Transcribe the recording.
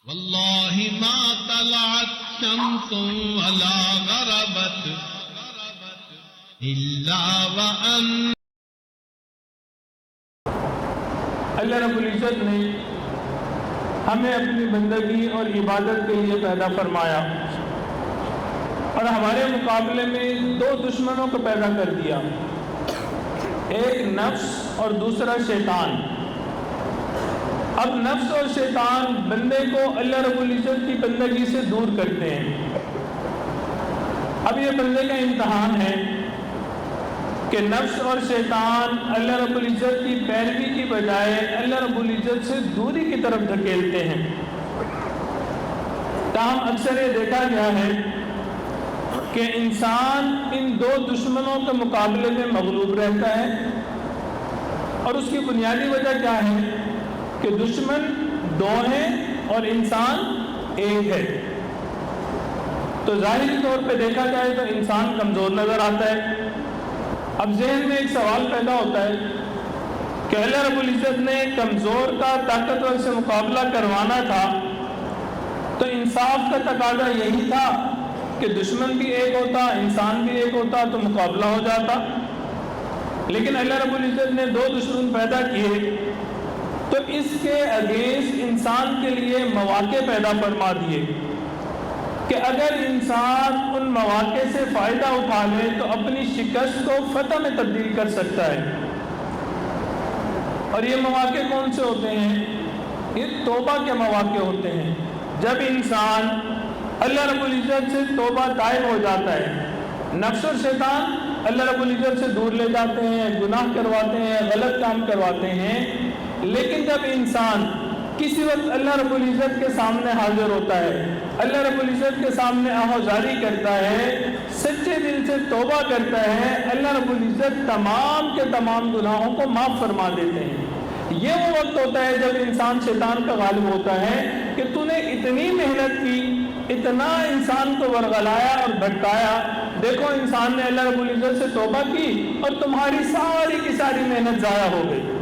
واللہ ما طلعت شمس ولا غربت الا وان اللہ رب العزت نے ہمیں اپنی بندگی اور عبادت کے لیے پیدا فرمایا اور ہمارے مقابلے میں دو دشمنوں کو پیدا کر دیا، ایک نفس اور دوسرا شیطان۔ اب نفس اور شیطان بندے کو اللہ رب العزت کی بندگی سے دور کرتے ہیں۔ اب یہ بندے کا امتحان ہے کہ نفس اور شیطان اللہ رب العزت کی پیروی کی بجائے اللہ رب العزت سے دوری کی طرف دھکیلتے ہیں۔ تاہم اکثر یہ دیکھا گیا ہے کہ انسان ان دو دشمنوں کے مقابلے میں مغلوب رہتا ہے، اور اس کی بنیادی وجہ کیا ہے کہ دشمن دو ہیں اور انسان ایک ہے۔ تو ظاہری طور پہ دیکھا جائے تو انسان کمزور نظر آتا ہے۔ اب ذہن میں ایک سوال پیدا ہوتا ہے کہ اللہ رب العزت نے کمزور کا طاقتور سے مقابلہ کروانا تھا تو انصاف کا تقاضا یہی تھا کہ دشمن بھی ایک ہوتا، انسان بھی ایک ہوتا تو مقابلہ ہو جاتا، لیکن اللہ رب العزت نے دو دشمن پیدا کیے تو اس کے اگینسٹ انسان کے لیے مواقع پیدا فرما دیے کہ اگر انسان ان مواقع سے فائدہ اٹھا لے تو اپنی شکست کو فتح میں تبدیل کر سکتا ہے۔ اور یہ مواقع کون سے ہوتے ہیں؟ یہ توبہ کے مواقع ہوتے ہیں۔ جب انسان اللہ رب العزت سے توبہ طائب ہو جاتا ہے، نفس اور شیطان اللہ رب العزت سے دور لے جاتے ہیں، گناہ کرواتے ہیں، غلط کام کرواتے ہیں، لیکن جب انسان کسی وقت اللہ رب العزت کے سامنے حاضر ہوتا ہے، اللہ رب العزت کے سامنے آہوزاری کرتا ہے، سچے دل سے توبہ کرتا ہے، اللہ رب العزت تمام کے تمام گناہوں کو معاف فرما دیتے ہیں۔ یہ وہ وقت ہوتا ہے جب انسان شیطان کا غالب ہوتا ہے کہ تو نے اتنی محنت کی، اتنا انسان کو ورغلایا اور بھٹکایا، دیکھو انسان نے اللہ رب العزت سے توبہ کی اور تمہاری ساری کی ساری محنت ضائع ہو گئی۔